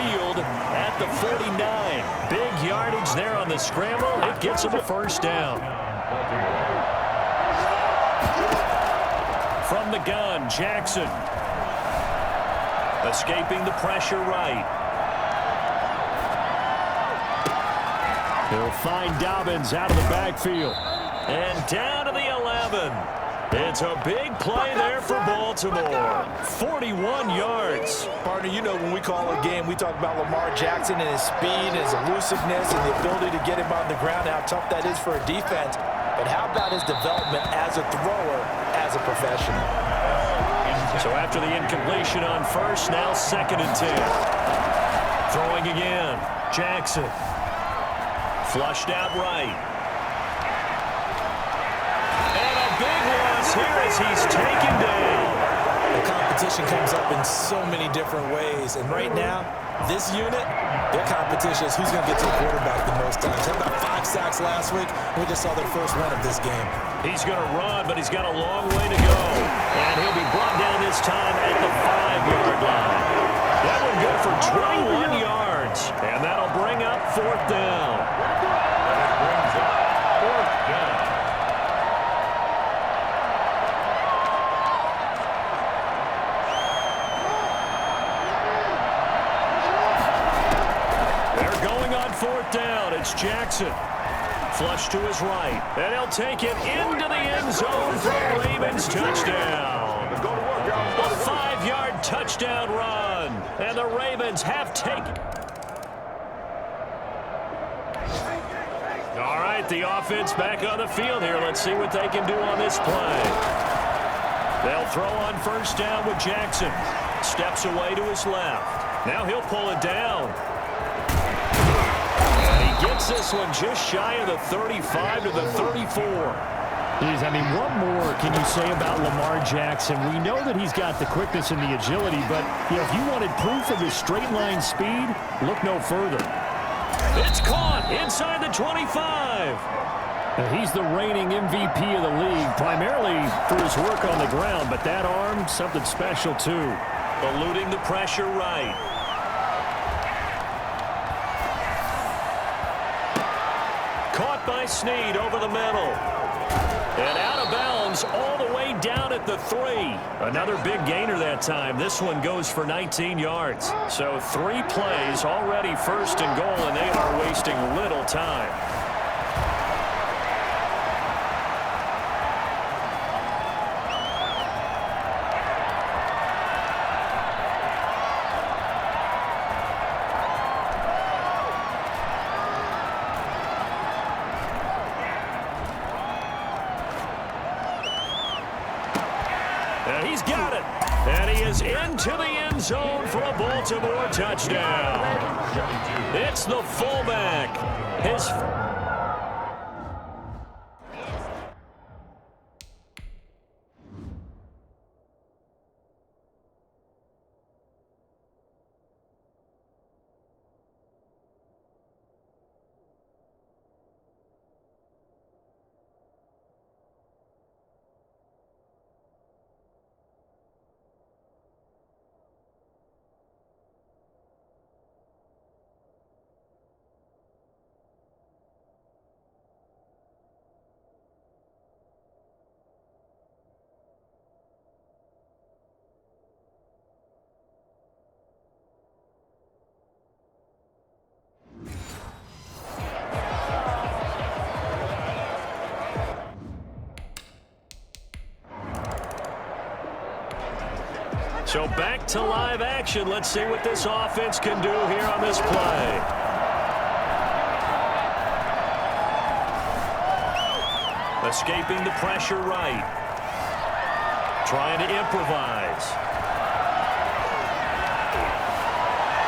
field at the 49. Big yardage there on the scramble. It gets him a first down. From the gun, Jackson. Escaping the pressure right. He'll find Dobbins out of the backfield. And down to the 11. It's a big play there for Baltimore. 41 yards. Partner, you know when we call a game, we talk about Lamar Jackson and his speed and his elusiveness and the ability to get him on the ground, how tough that is for a defense. But how about his development as a thrower, as a professional? So after the incompletion on first, now 2nd and 10. Throwing again. Jackson. Flushed out right. And a big loss here as he's taken down. The competition comes up in so many different ways. And right now, this unit, their competition is who's going to get to the quarterback the most times. They had about 5 sacks last week. We just saw their first one of this game. He's going to run, but he's got a long way to go. And he'll be brought down this time at the 5-yard line. That one good for 21 yards. And that'll bring up 4th down. That brings up 4th down. They're going on 4th down. It's Jackson. Flush to his right. And he'll take it into the end zone for a Ravens touchdown. A 5-yard touchdown run. And the Ravens have taken. All right, the offense back on the field here. Let's see what they can do on this play. They'll throw on 1st down with Jackson. Steps away to his left. Now he'll pull it down. Gets this one just shy of the 35 to the 34. I mean, what more can you say about Lamar Jackson? We know that he's got the quickness and the agility, but if you wanted proof of his straight line speed, look no further. It's caught inside the 25. He's the reigning MVP of the league, primarily for his work on the ground, but that arm, something special too. Eluding the pressure right. Caught by Snead over the middle. And out of bounds all the way down at the 3. Another big gainer that time. This one goes for 19 yards. So 3 plays already 1st and goal, and they are wasting little time. And he's got it. And he is into the end zone for a Baltimore touchdown. It's the fullback. His So back to live action. Let's see what this offense can do here on this play. Escaping the pressure right. Trying to improvise.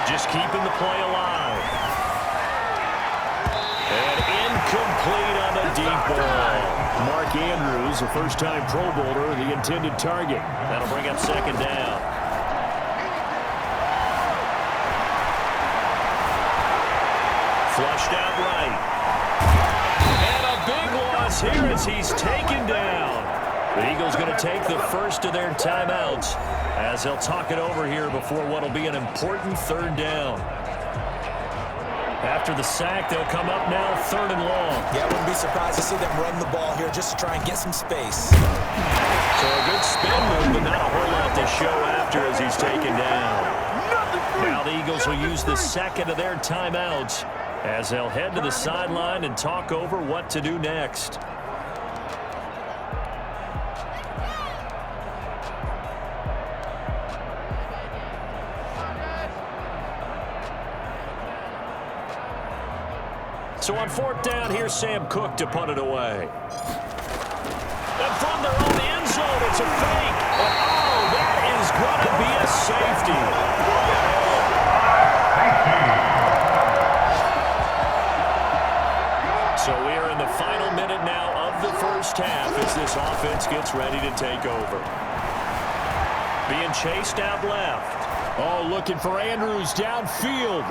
Just keeping the play alive. And incomplete on the deep ball. Mark Andrews, a first-time Pro Bowler, the intended target. That'll bring up 2nd down. Flushed out right. And a big loss here as he's taken down. The Eagles going to take the first of their timeouts as they'll talk it over here before what will be an important 3rd down. After the sack, they'll come up now 3rd and long. Yeah, I wouldn't be surprised to see them run the ball here just to try and get some space. So a good spin move, but not a whole lot to show after as he's taken down. Now the Eagles will use the second of their timeouts as they'll head to the sideline and talk over what to do next. So on 4th down, here's Sam Cook to punt it away. And from their own end zone, it's a fake. Oh, that is going to be a safety. So we are in the final minute now of the first half as this offense gets ready to take over. Being chased out left. Oh, looking for Andrews downfield.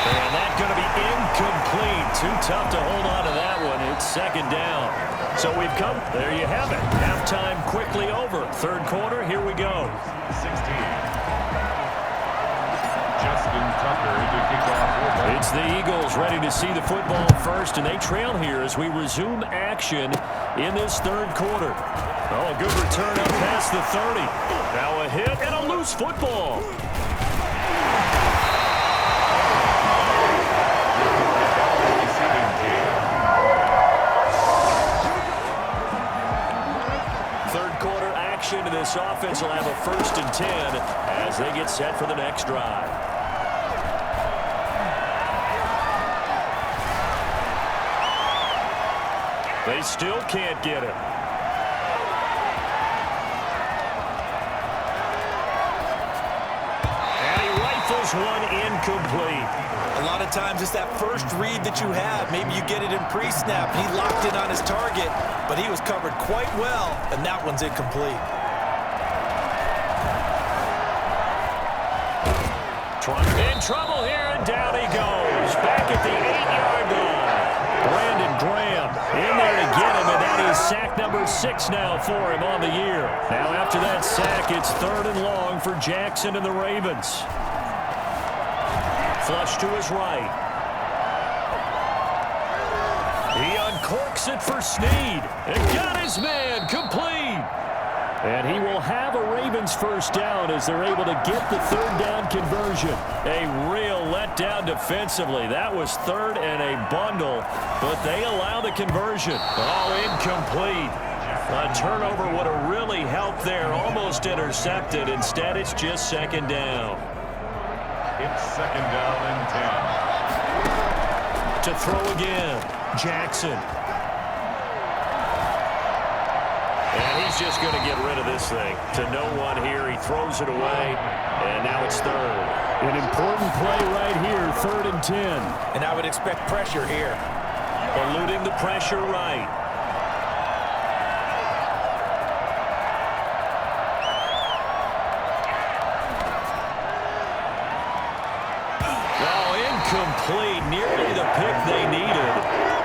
And that's going to be incomplete. Too tough to hold on to that one. It's 2nd down. So we've come. There you have it. Halftime quickly over. 3rd quarter, here we go. 16. Justin Tucker to kick off. It's the Eagles ready to see the football first, and they trail here as we resume action in this 3rd quarter. Oh, a good return up past the 30. Now a hit and a loose football. To this offense will have a 1st and 10 as they get set for the next drive. They still can't get it. And he rifles one incomplete. A lot of times it's that first read that you have. Maybe you get it in pre-snap. He locked in on his target, but he was covered quite well, and that one's incomplete. In trouble here, and down he goes. Back at the 8-yard line. Brandon Graham in there to get him, and that is sack number 6 now for him on the year. Now after that sack, it's 3rd and long for Jackson and the Ravens. Flush to his right. He uncorks it for Snead. And got his man complete. And he will have a Ravens 1st down as they're able to get the 3rd down conversion. A real letdown defensively. That was 3rd and a bundle, but they allow the conversion. Oh, incomplete. A turnover would have really helped there. Almost intercepted. Instead, it's just 2nd down. It's 2nd down and 10. To throw again, Jackson. And he's just going to get rid of this thing. To no one here. He throws it away, and now it's 3rd. An important play right here, 3rd and 10. And I would expect pressure here. Eluding the pressure right. Oh, incomplete. Nearly the pick they needed.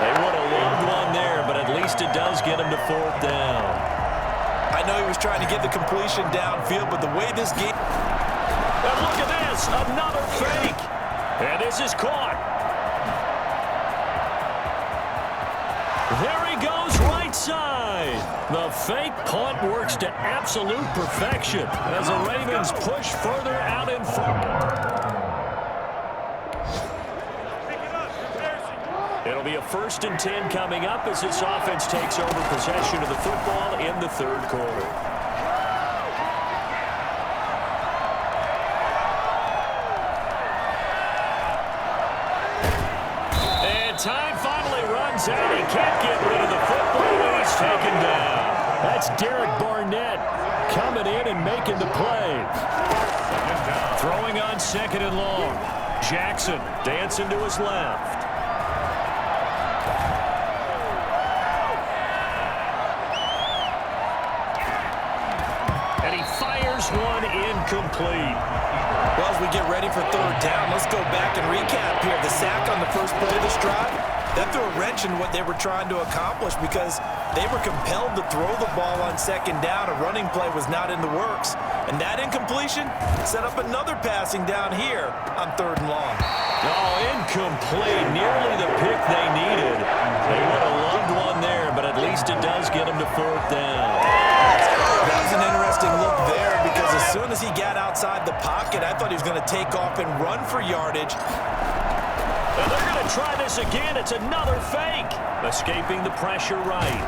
They would have loved one there, but at least it does get them to 4th down. I know he was trying to get the completion downfield, but the way this game... And look at this, another fake. And this is caught. There he goes, right side. The fake punt works to absolute perfection as the Ravens push further out in front. It'll be a 1st and 10 coming up as this offense takes over possession of the football in the 3rd quarter. And time finally runs out. He can't get rid of the football, and he's taken down. That's Derek Barnett coming in and making the play. Throwing on 2nd and long. Jackson dancing to his left. One incomplete. Well, as we get ready for 3rd down, let's go back and recap here. The sack on the first play of this drive, That threw a wrench in what they were trying to accomplish because they were compelled to throw the ball on second down. A running play was not in the works. And that incompletion set up another passing down here on 3rd and long. Oh, incomplete. Nearly the pick they needed. They would have loved one there, but at least it does get them to 4th down. That was an interesting look there because as soon as he got outside the pocket, I thought he was going to take off and run for yardage. And they're going to try this again. It's another fake. Escaping the pressure right.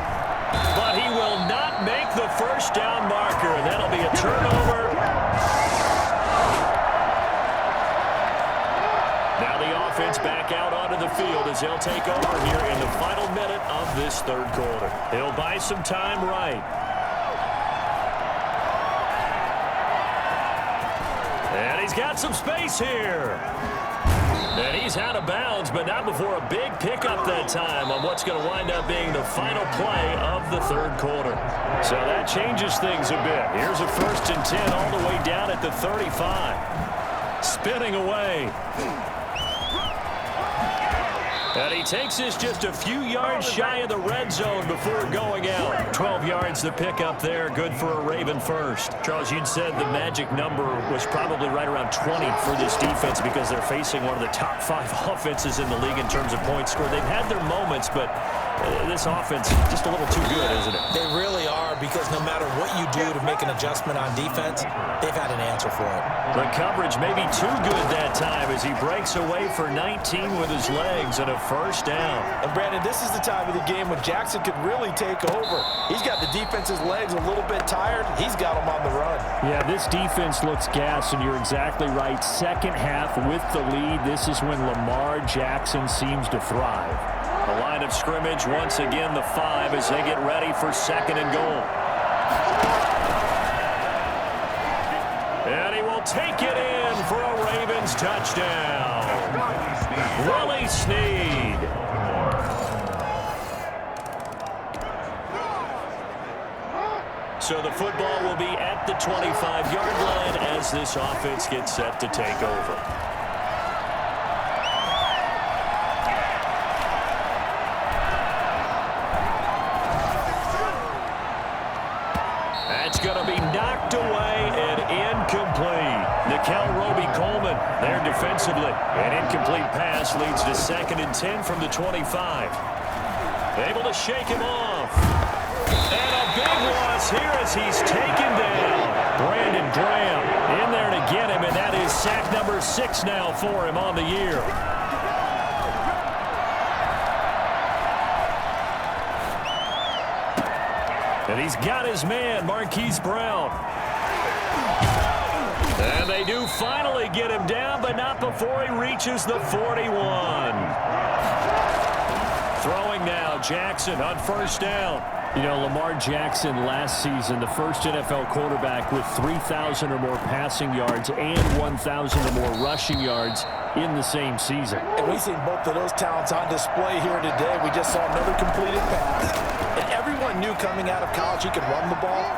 But he will not make the 1st down marker. And that'll be a turnover. Now the offense back out onto the field as they'll take over here in the final minute of this 3rd quarter. He'll buy some time right. And he's got some space here. And he's out of bounds, but not before a big pickup that time on what's going to wind up being the final play of the 3rd quarter. So that changes things a bit. Here's a 1st and 10 all the way down at the 35. Spinning away. And he takes this just a few yards shy of the red zone before going out. 12 yards the pickup there. Good for a Raven first. Charles, you'd said the magic number was probably right around 20 for this defense because they're facing one of the top 5 offenses in the league in terms of points scored. They've had their moments, but this offense just a little too good, isn't it? They really are because no matter what you do to make an adjustment on defense, they've had an answer for it. The coverage may be too good that time as he breaks away for 19 with his legs and a 1st down. And Brandon, this is the time of the game when Jackson could really take over. He's got the defense's legs a little bit tired. He's got them on the run. Yeah, this defense looks gassed, and you're exactly right. 2nd half with the lead. This is when Lamar Jackson seems to thrive. The line of scrimmage, once again, the 5 as they get ready for 2nd and goal. And he will take it in for a Ravens touchdown. Willie Snead. So the football will be at the 25-yard line as this offense gets set to take over. Going to be knocked away and incomplete. Nikel Roby-Coleman there defensively. An incomplete pass leads to 2nd and 10 from the 25. Able to shake him off. And a big loss here as he's taken down. Brandon Graham in there to get him, and that is sack number 6 now for him on the year. And he's got his man, Marquise Brown. And they do finally get him down, but not before he reaches the 41. Throwing now, Jackson on 1st down. You know, Lamar Jackson last season, the first NFL quarterback with 3,000 or more passing yards and 1,000 or more rushing yards in the same season. And we've seen both of those talents on display here today. We just saw another completed pass. And everyone knew coming out of college he could run the ball.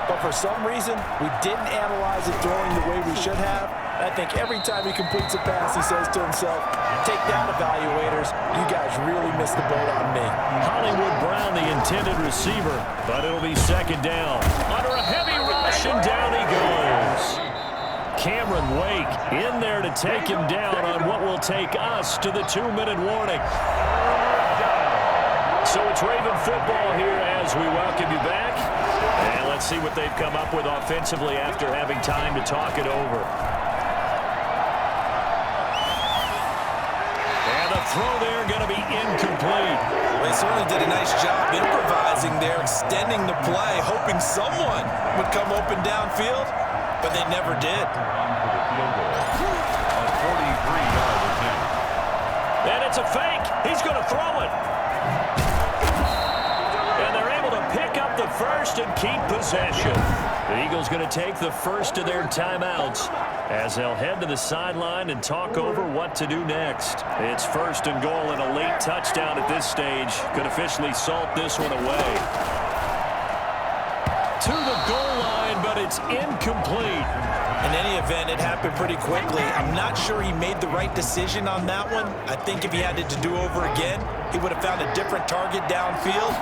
But for some reason, we didn't analyze it throwing the way we should have. And I think every time he completes a pass, he says to himself, take that, evaluators. You guys really missed the boat on me. Hollywood Brown, the intended receiver, but it'll be 2nd down. Under a heavy rush, and down he goes. Cameron Wake in there to take him down on what will take us to the 2-minute warning. So it's Raven football here as we welcome you back. And let's see what they've come up with offensively after having time to talk it over. And the throw there going to be incomplete. They certainly did a nice job improvising there, extending the play, hoping someone would come open downfield, but they never did. And it's a fake. He's going to throw it. And they're able to pick up the 1st and keep possession. The Eagles going to take the 1st of their timeouts as they'll head to the sideline and talk over what to do next. It's 1st and goal, and a late touchdown at this stage could officially salt this one away. To the goal line, but it's incomplete. In any event, it happened pretty quickly. I'm not sure he made the right decision on that one. I think if he had it to do over again, he would have found a different target downfield,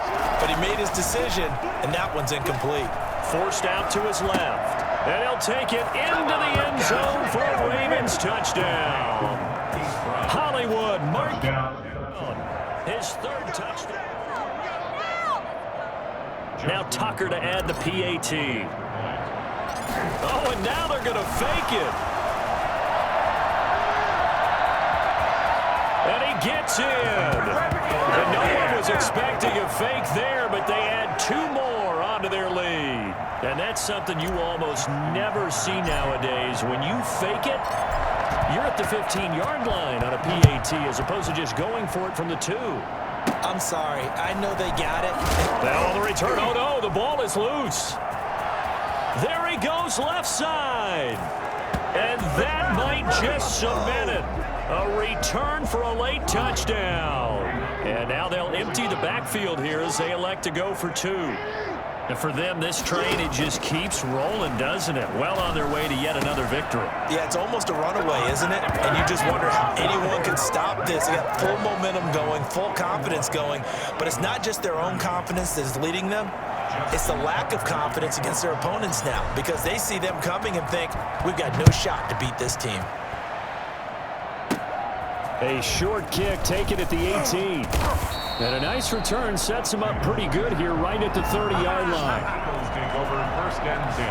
but he made his decision, and that one's incomplete. Forced out to his left, and he'll take it into the end zone for a Ravens touchdown. Hollywood marked down his third touchdown. Now Tucker to add the PAT. Oh, and now they're going to fake it. And he gets in. And no one was expecting a fake there, but they add 2 more onto their lead. And that's something you almost never see nowadays. When you fake it, you're at the 15-yard line on a PAT as opposed to just going for it from the 2. I'm sorry. I know they got it. Now on the return. Oh, no, the ball is loose. There he goes left side. And that might just cement it. A return for a late touchdown. And now they'll empty the backfield here as they elect to go for 2. And for them, this train, it just keeps rolling, doesn't it? Well on their way to yet another victory. Yeah, it's almost a runaway, isn't it? And you just wonder how anyone can stop this. They got full momentum going, full confidence going. But it's not just their own confidence that is leading them. It's the lack of confidence against their opponents now because they see them coming and think, we've got no shot to beat this team. A short kick taken at the 18. And a nice return sets him up pretty good here right at the 30-yard line. Eagles take over 1st and 10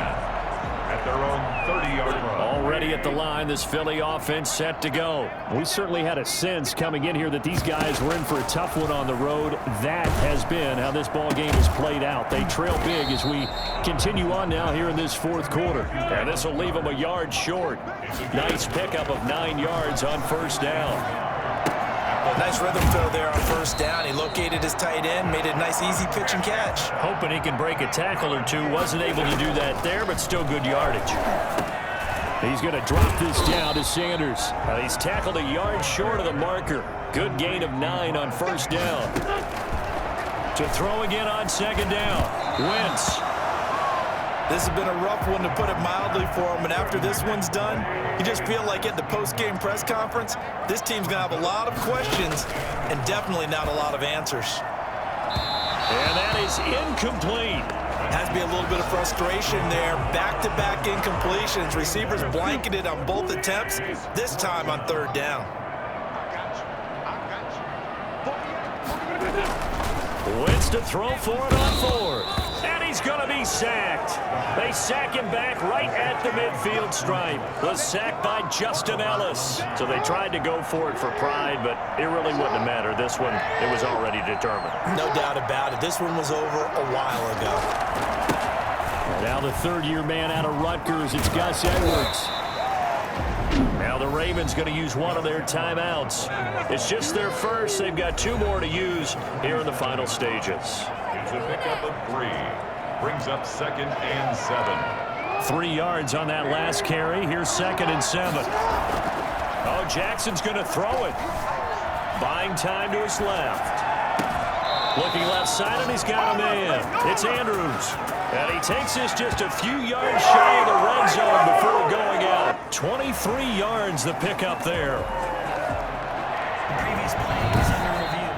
at their own 30-yard line. Already at the line, this Philly offense set to go. We certainly had a sense coming in here that these guys were in for a tough one on the road. That has been how this ball game has played out. They trail big as we continue on now here in this 4th quarter. And this will leave them a yard short. Nice pickup of 9 yards on 1st down. Nice rhythm throw there on 1st down. He located his tight end, made a nice easy pitch and catch. Hoping he can break a tackle or 2. Wasn't able to do that there, but still good yardage. He's going to drop this down to Sanders. He's tackled a yard short of the marker. Good gain of 9 on 1st down. To throw again on 2nd down. Wentz. This has been a rough one, to put it mildly, for him. And after this one's done, you just feel like at the post-game press conference, this team's going to have a lot of questions and definitely not a lot of answers. And that is incomplete. Has to be a little bit of frustration there. Back-to-back incompletions. Receivers blanketed on both attempts, this time on 3rd down. Wentz to throw for it on 4th. And he's going to be sacked. They sack him back right at the midfield stripe. The sack by Justin Ellis. So they tried to go for it for pride, but it really wouldn't have mattered. This one, it was already determined. No doubt about it. This one was over a while ago. Now the 3rd-year man out of Rutgers, it's Gus Edwards. Now the Ravens going to use one of their timeouts. It's just their first. They've got 2 more to use here in the final stages. It's a pickup of 3. Brings up 2nd and 7. 3 yards on that last carry. Here's 2nd and 7. Oh, Jackson's going to throw it. Buying time to his left. Looking left side, and he's got a man. It's Andrews. And he takes this just a few yards shy of the red zone before going out. 23 yards the pickup there. The previous play is under review.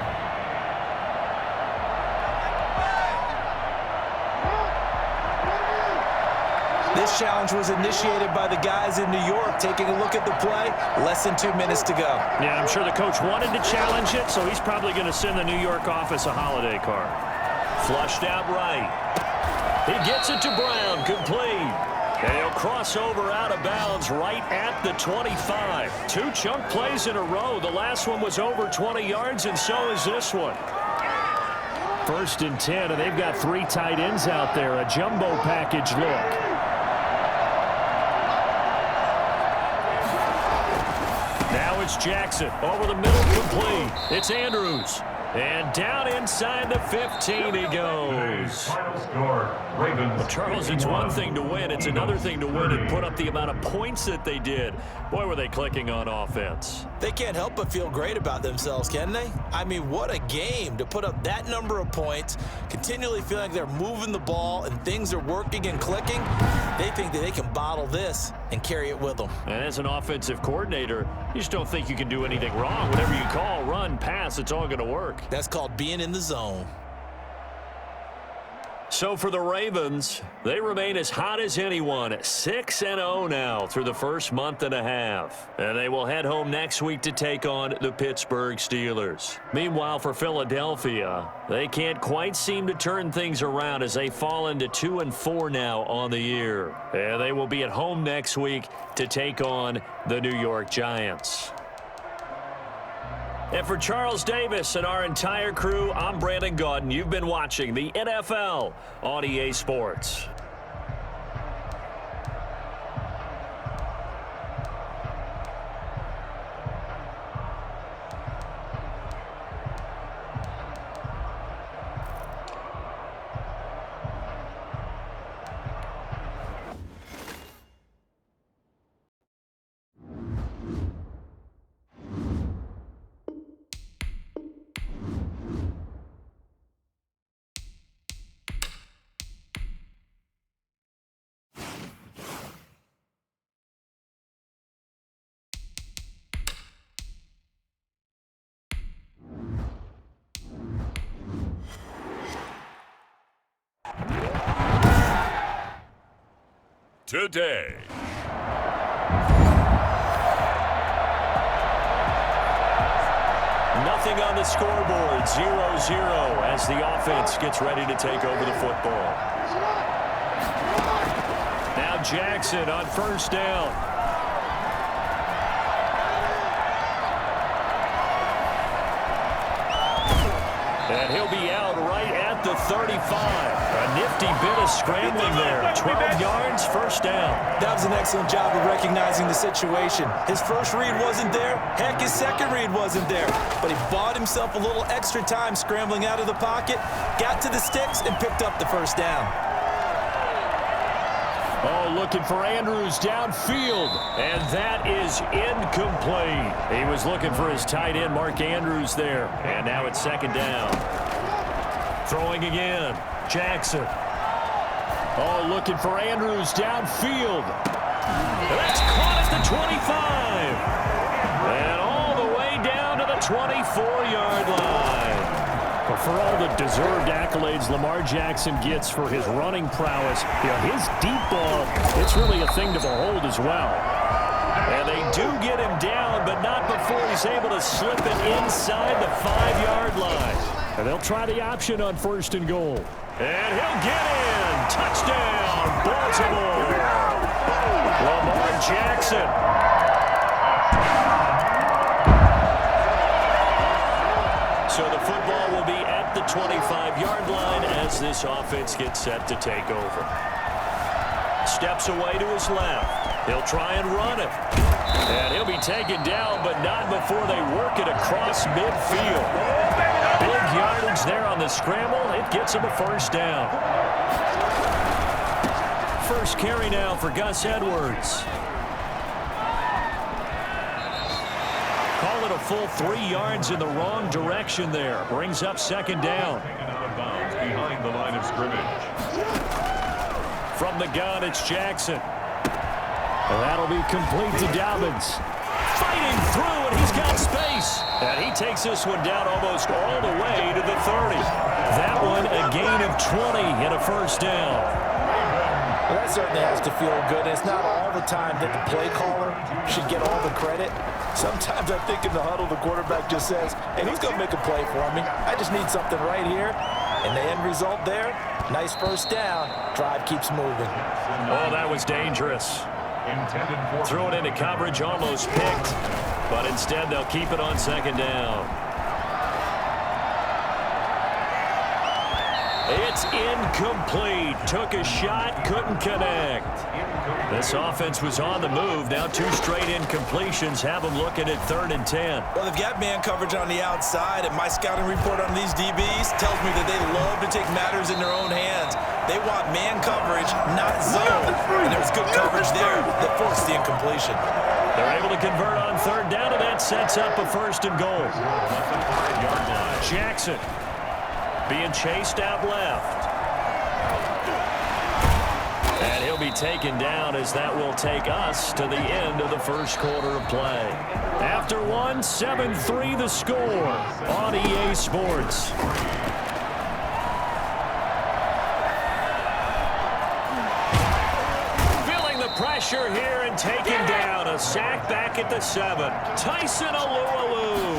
This challenge was initiated by the guys in New York. Taking a look at the play, less than 2 minutes to go. Yeah, I'm sure the coach wanted to challenge it, so he's probably going to send the New York office a holiday card. Flushed out right. He gets it to Brown, complete. And he'll cross over out of bounds right at the 25. 2 chunk plays in a row. The last one was over 20 yards, and so is this one. 1st and 10, and they've got 3 tight ends out there. A jumbo package look. Now it's Jackson. Over the middle, complete. It's Andrews. And down inside the 15 he goes. Final score, Ravens. Charles, it's one thing to win. it's another thing to win and put up the amount of points that they did. Boy, were they clicking on offense. They can't help but feel great about themselves, can they? I mean, what a game to put up that number of points, continually feeling like they're moving the ball and things are working and clicking. They think that they can bottle this and carry it with them. And as an offensive coordinator, you just don't think you can do anything wrong. Whatever you call, run, pass, it's all going to work. That's called being in the zone. So for the Ravens, they remain as hot as anyone, 6-0 now through the first month and a half. And they will head home next week to take on the Pittsburgh Steelers. Meanwhile, for Philadelphia, they can't quite seem to turn things around as they fall into 2-4 now on the year. And they will be at home next week to take on the New York Giants. And for Charles Davis and our entire crew, I'm Brandon Gaudin. You've been watching the NFL on EA Sports. Today. Nothing on the scoreboard, 0-0 as the offense gets ready to take over the football. Now Jackson on first down. And he'll be out right at the 35. A nifty bit of scrambling there. 12 yards, first down. That was an excellent job of recognizing the situation. His first read wasn't there. Heck, his second read wasn't there. But he bought himself a little extra time scrambling out of the pocket, got to the sticks, and picked up the first down. Oh, looking for Andrews downfield, and that is incomplete. He was looking for his tight end, Mark Andrews, there. And now it's second down. Throwing again, Jackson. Oh, looking for Andrews downfield. And that's caught at the 25. And all the way down to the 24-yard line. But for all the deserved accolades Lamar Jackson gets for his running prowess, his deep ball, it's really a thing to behold as well. And they do get him down, but not before he's able to slip it inside the 5-yard line. And they'll try the option on first and goal. And he'll get in. Touchdown, Baltimore. Lamar Jackson. So the football will be at the 25-yard line as this offense gets set to take over. Steps away to his left. He'll try and run it. And he'll be taken down, but not before they work it across midfield. Big yardage there on the scramble. It gets him a first down. First carry now for Gus Edwards. Call it a full 3 yards in the wrong direction there. Brings up second down. Taken out of bounds behind the line of scrimmage. From the gun, it's Jackson. And that'll be complete to Dobbins. Fighting through, and he's got space. And he takes this one down almost all the way to the 30. That one a gain of 20 and a first down. Well, that certainly has to feel good. It's not all the time that the play caller should get all the credit. Sometimes I think in the huddle, the quarterback just says, hey, who's going to make a play for me? I just need something right here. And the end result there, nice first down. Drive keeps moving. Oh, that was dangerous. Threw it into coverage, almost picked. But instead, they'll keep it on second down. It's incomplete. Took a shot, couldn't connect. This offense was on the move. Now 2 straight incompletions have them looking at 3rd and 10. Well, they've got man coverage on the outside, and my scouting report on these DBs tells me that they love to take matters in their own hands. They want man coverage, not zone. And there was good coverage there that forced the incompletion. They're able to convert on third down, and that sets up a first and goal. Jackson being chased out left. And he'll be taken down as that will take us to the end of the first quarter of play. After one, 7-3 the score on EA Sports. Feeling the pressure here and taken down. A sack back at the 7. Tyson Alualu.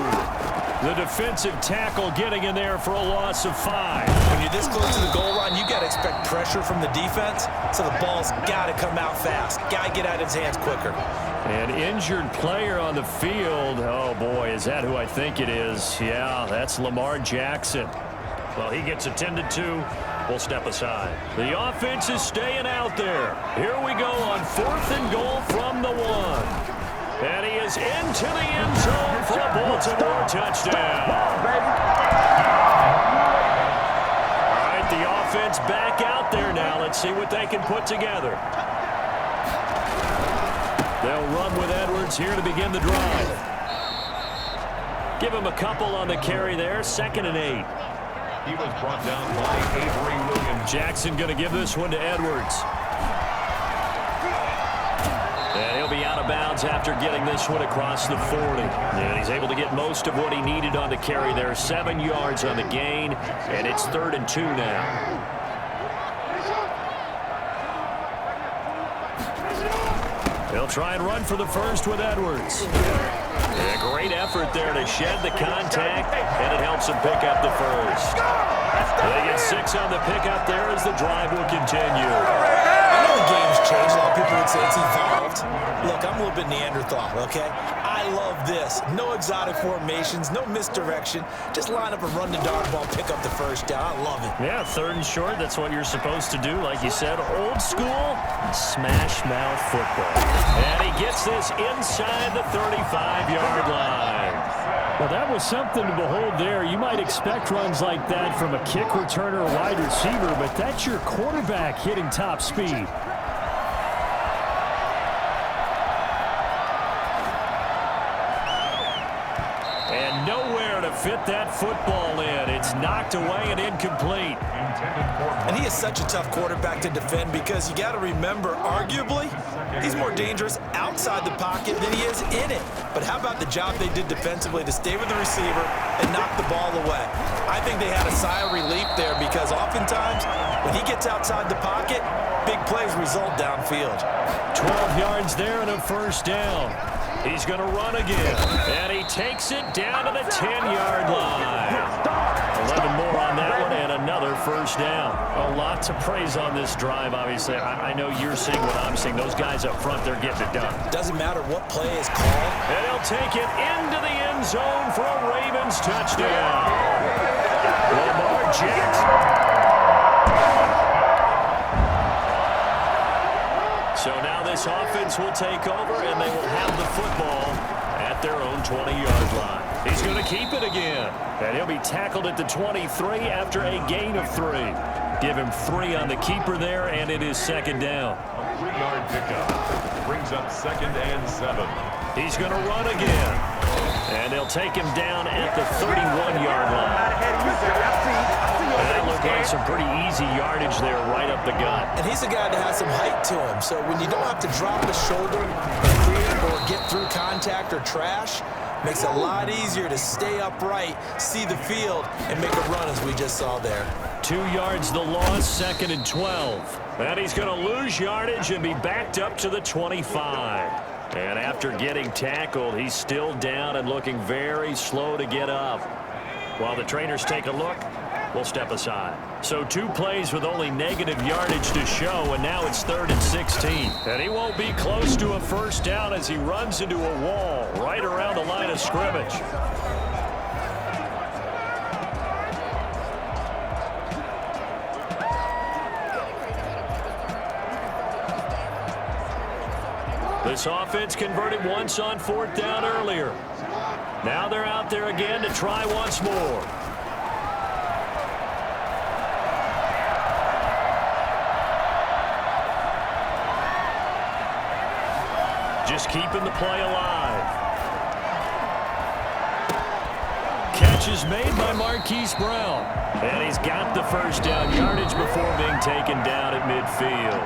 The defensive tackle getting in there for a loss of 5. When you're this close to the goal line, you got to expect pressure from the defense, so the ball's got to come out fast. Got to get out of his hands quicker. An injured player on the field. Oh, boy, is that who I think it is? Yeah, that's Lamar Jackson. Well, he gets attended to. We'll step aside. The offense is staying out there. Here we go on 4th and goal from the 1. And he is into the end zone for a Baltimore touchdown. All right, the offense back out there now. Let's see what they can put together. They'll run with Edwards here to begin the drive. Give him a couple on the carry there. 2nd and 8. He was brought down by Avery Williams. Jackson going to give this one to Edwards. And he'll be out of bounds after getting this one across the 40. And he's able to get most of what he needed on the carry there. 7 yards on the gain, and it's 3rd and 2 now. He'll try and run for the first with Edwards. And a great effort there to shed the contact, and it helps him pick up the first. They get 6 on the pickup there as the drive will continue. I know the game's changed. A lot of people would say it's evolved. Look, I'm a little bit Neanderthal, okay? I love this. No exotic formations, no misdirection. Just line up and run the dart ball, pick up the first down. I love it. Yeah, 3rd and short. That's what you're supposed to do. Like you said, old school, smash mouth football. And he gets this inside the 35-yard line. Well, that was something to behold there. You might expect runs like that from a kick returner or wide receiver, but that's your quarterback hitting top speed. And nowhere to fit that football in. It's knocked away and incomplete. And he is such a tough quarterback to defend because you got to remember, arguably, he's more dangerous outside the pocket than he is in it. But how about the job they did defensively to stay with the receiver and knock the ball away? I think they had a sigh of relief there because oftentimes when he gets outside the pocket, big plays result downfield. 12 yards there and a first down. He's going to run again, and he takes it down to the 10-yard line. 11 more on that one, and another first down. A lot to praise on this drive, obviously. I know you're seeing what I'm seeing. Those guys up front, they're getting it done. Doesn't matter what play is called. And he'll take it into the end zone for a Ravens touchdown. Lamar Jackson. So now this offense will take over, and they will have the football at their own 20-yard line. He's going to keep it again, and he'll be tackled at the 23 after a gain of 3. Give him 3 on the keeper there, and it is 2nd down. A 3-yard pickup brings up 2nd and 7. He's going to run again, and they'll take him down at the 31-yard line. That looked like some pretty easy yardage there right up the gut. And he's a guy that has some height to him, so when you don't have to drop a shoulder or get through contact or trash, makes it a lot easier to stay upright, see the field, and make a run as we just saw there. 2 yards the loss, 2nd and 12. And he's going to lose yardage and be backed up to the 25. And after getting tackled, he's still down and looking very slow to get up. While the trainers take a look, we'll step aside. So 2 plays with only negative yardage to show, and now it's 3rd and 16. And he won't be close to a first down as he runs into a wall right around the line of scrimmage. This offense converted once on 4th down earlier. Now they're out there again to try once more. just keeping the play alive. Catch is made by Marquise Brown. And he's got the first down yardage before being taken down at midfield.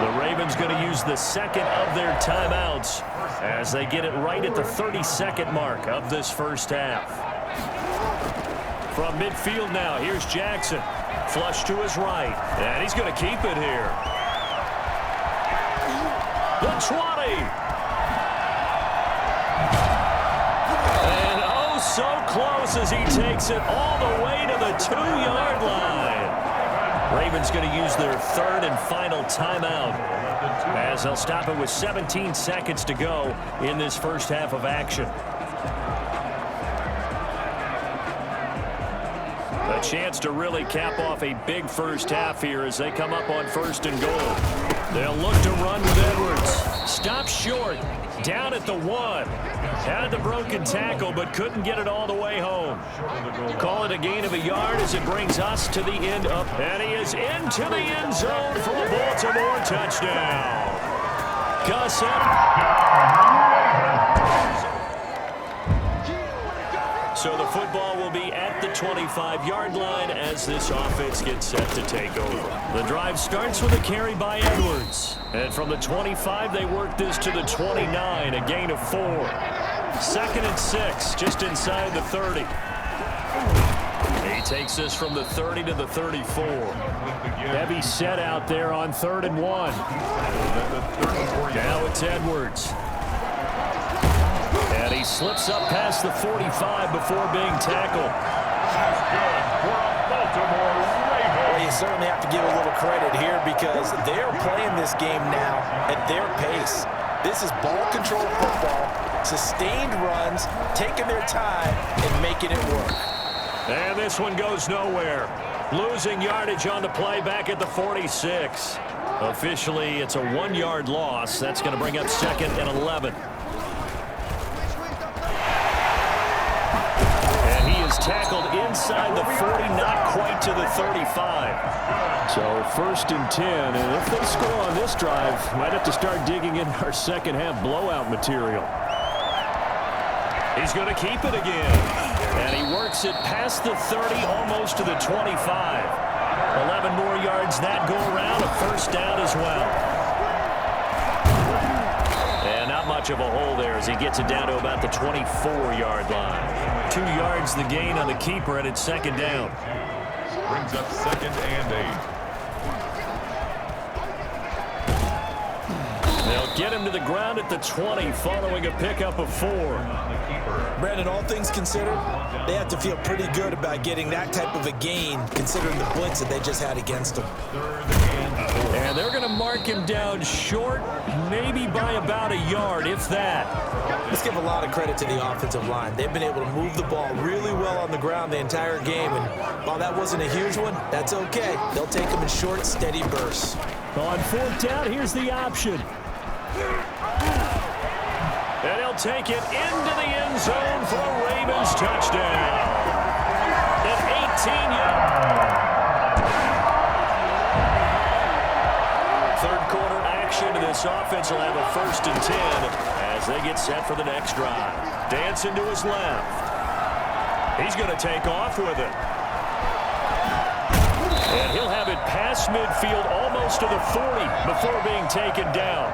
The Ravens going to use the second of their timeouts as they get it right at the 30-second mark of this first half. From midfield now, here's Jackson. Flush to his right. And he's going to keep it here. The 20. And oh, so close as he takes it all the way to the 2-yard line. Ravens going to use their third and final timeout as they'll stop it with 17 seconds to go in this first half of action. A chance to really cap off a big first half here as they come up on 1st and goal. They'll look to run with Edwards. Stop short. Down at the 1. Had the broken tackle, but couldn't get it all the way home. Call it a gain of a yard as it brings us to the end of. And he is into the end zone for a Baltimore touchdown. Gus So the football will be at the 25-yard line as this offense gets set to take over. The drive starts with a carry by Edwards. And from the 25, they work this to the 29, a gain of 4. 2nd and 6, just inside the 30. He takes this from the 30 to the 34. Heavy set out there on 3rd and 1. Now it's Edwards. And he slips up past the 45 before being tackled. Well, you certainly have to give a little credit here because they're playing this game now at their pace. This is ball control football, sustained runs, taking their time and making it work. And this one goes nowhere. Losing yardage on the play back at the 46. Officially, it's a 1-yard loss. That's going to bring up 2nd and 11. Tackled inside the 40, not quite to the 35. So 1st and 10, and if they score on this drive, might have to start digging in our second half blowout material. He's going to keep it again. And he works it past the 30, almost to the 25. 11 more yards that go around, a 1st down as well. And not much of a hole there as he gets it down to about the 24-yard line. 2 yards the gain on the keeper, and it's 2nd down. Brings up 2nd and 8. They'll get him to the ground at the 20 following a pickup of 4. Brandon, all things considered, they have to feel pretty good about getting that type of a gain considering the blitz that they just had against them. And they're going to mark him down short, maybe by about a yard, if that. Let's give a lot of credit to the offensive line. They've been able to move the ball really well on the ground the entire game. And while that wasn't a huge one, that's okay. They'll take them in short, steady bursts. On 4th down, here's the option. And he'll take it into the end zone for a Ravens touchdown. An 18-yard. Third quarter action, and this offense will have a 1st and 10 as they get set for the next drive. Dancing to his left. He's going to take off with it. And he'll have it past midfield almost to the 40 before being taken down.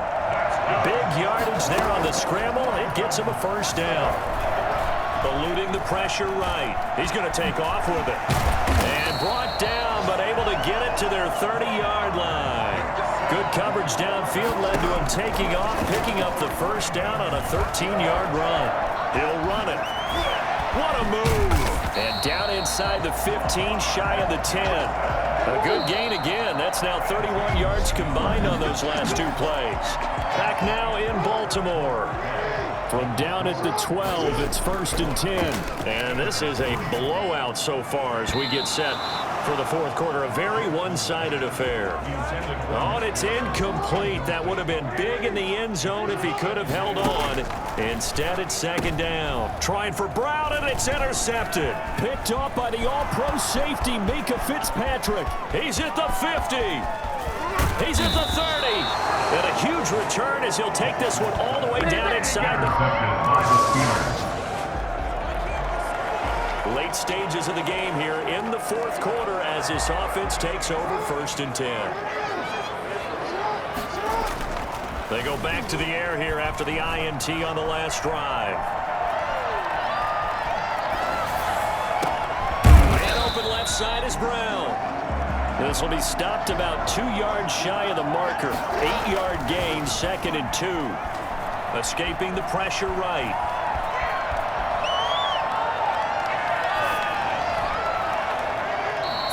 Big yardage there on the scramble. It gets him a 1st down. Eluding the pressure right. He's going to take off with it. And brought down, but able to get it to their 30-yard line. Good coverage downfield led to him taking off, picking up the 1st down on a 13-yard run. He'll run it. What a move. And down inside the 15, shy of the 10. A good gain again. That's now 31 yards combined on those last 2 plays. Back now in Baltimore. From down at the 12, it's 1st and 10. And this is a blowout so far as we get set for the 4th quarter. A very one-sided affair. Oh, and it's incomplete. That would have been big in the end zone if he could have held on. Instead, it's 2nd down. Trying for Brown, and it's intercepted. Picked off by the all-pro safety, Micah Fitzpatrick. He's at the 50. He's at the 30. And a huge return as he'll take this one all the way down inside the late stages of the game here in the fourth quarter as this offense takes over 1st and 10. They go back to the air here after the INT on the last drive. And open left side is Brown. This will be stopped about 2 yards shy of the marker. 8-yard gain, 2nd and 2. Escaping the pressure right.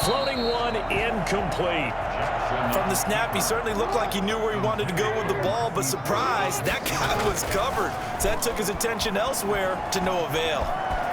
Floating one, incomplete. From the snap, he certainly looked like he knew where he wanted to go with the ball, but surprise, that guy was covered. So that took his attention elsewhere to no avail.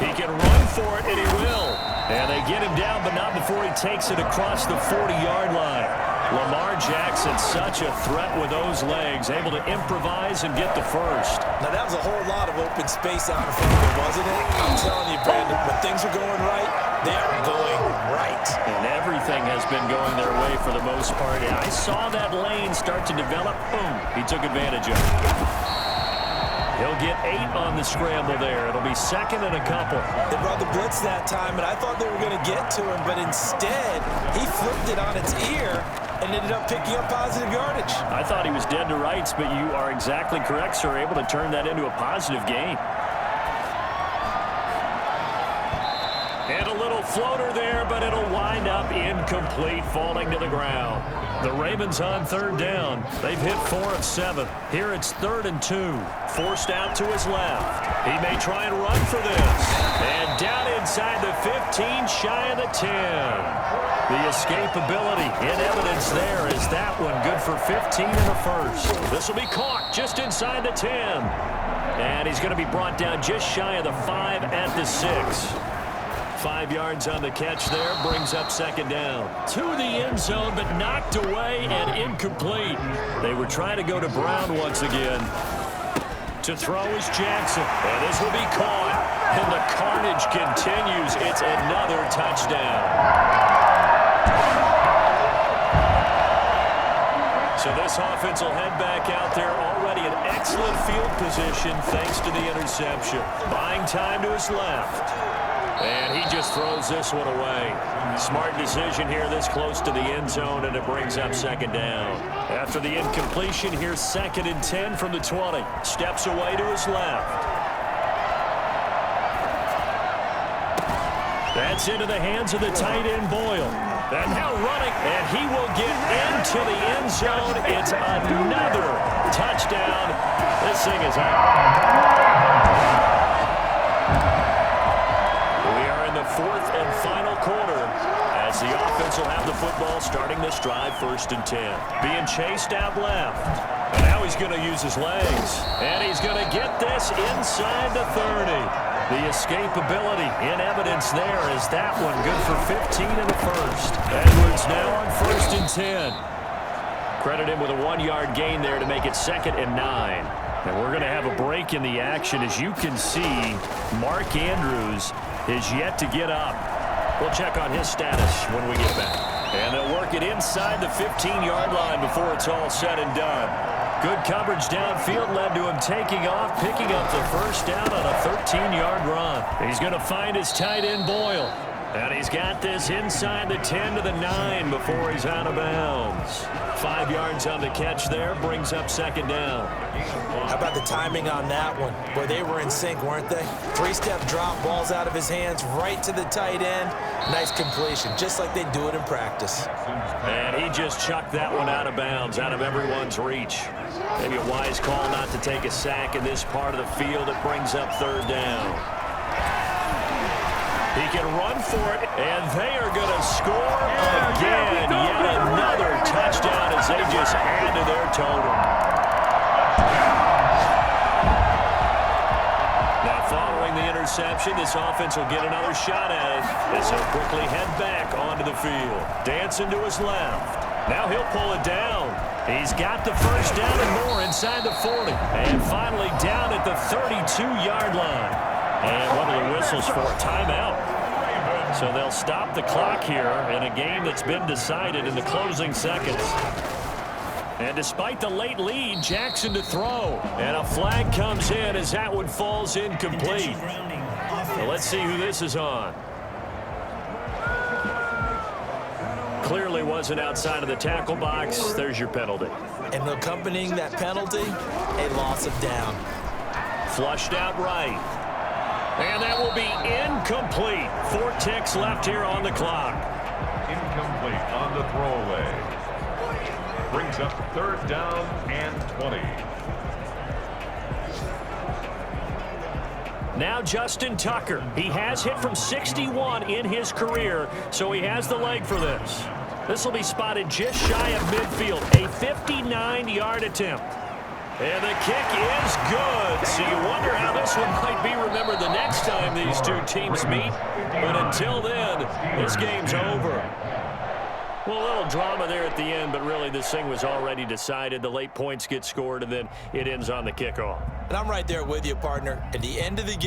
He can run for it, and he will. And they get him down, but not before he takes it across the 40-yard line. Lamar Jackson, such a threat with those legs, able to improvise and get the first. Now, that was a whole lot of open space out in front of him, wasn't it? I'm telling you, Brandon, when things are going right, they are going right. And everything has been going their way for the most part. And I saw that lane start to develop. Boom. He took advantage of it. He'll get 8 on the scramble there. It'll be 2nd and a couple. They brought the blitz that time, and I thought they were going to get to him, but instead, he flipped it on its ear and ended up picking up positive yardage. I thought he was dead to rights, but you are exactly correct, sir. Able to turn that into a positive gain. And a little floater there, but it'll wind up incomplete, falling to the ground. The Ravens on 3rd down. They've hit 4 of 7. Here it's 3rd and 2. Forced out to his left. He may try and run for this. And down inside the 15, shy of the 10. The escapability in evidence there is that one good for 15 and a first. This will be caught just inside the 10. And he's going to be brought down just shy of the 5 at the 6. 5 yards on the catch there, brings up 2nd down. To the end zone, but knocked away and incomplete. They were trying to go to Brown once again. To throw is Jackson, and this will be caught. And the carnage continues. It's another touchdown. So this offense will head back out there already in excellent field position thanks to the interception. Buying time to his left. And he just throws this one away. Smart decision here this close to the end zone, and it brings up 2nd down. After the incompletion, here's 2nd and 10 from the 20. Steps away to his left. That's into the hands of the tight end, Boyle. And now running, and he will get into the end zone. It's another touchdown. This thing is out. 4th and final quarter as the offense will have the football starting this drive 1st and 10. Being chased out left. And now he's going to use his legs. And he's going to get this inside the 30. The escapability in evidence there is that one good for 15 and a first. Edwards now on 1st and 10. Credit him with a 1-yard gain there to make it 2nd and 9. And we're going to have a break in the action. As you can see, Mark Andrews is yet to get up. We'll check on his status when we get back. And they'll work it inside the 15-yard line before it's all said and done. Good coverage downfield led to him taking off, picking up the first down on a 13-yard run. He's going to find his tight end, Boyle. And he's got this inside the 10 to the 9 before he's out of bounds. 5 yards on the catch there, brings up 2nd down. How about the timing on that one? Boy, they were in sync, weren't they? 3-step drop, balls out of his hands, right to the tight end. Nice completion, just like they do it in practice. And he just chucked that one out of bounds, out of everyone's reach. Maybe a wise call not to take a sack in this part of the field. It brings up 3rd down. He can run for it, and they are going to score again. Yet another touchdown as they just add to their total. Now, following the interception, this offense will get another shot at it as he'll quickly head back onto the field. Dancing to his left. Now he'll pull it down. He's got the first down and more inside the 40. And finally down at the 32-yard line. And one of the whistles for a timeout. So they'll stop the clock here in a game that's been decided in the closing seconds. And despite the late lead, Jackson to throw. And a flag comes in as that one falls incomplete. So let's see who this is on. Clearly wasn't outside of the tackle box. There's your penalty. And accompanying that penalty, a loss of down. Flushed out right. And that will be incomplete. 4 ticks left here on the clock. Incomplete on the throwaway. Brings up 3rd down and 20. Now Justin Tucker. He has hit from 61 in his career, so he has the leg for this. This will be spotted just shy of midfield. A 59-yard attempt. And the kick is good. So you wonder how this one might be remembered the next time these two teams meet. But until then, this game's over. Well, a little drama there at the end, but really this thing was already decided. The late points get scored, and then it ends on the kickoff. And I'm right there with you, partner. At the end of the game,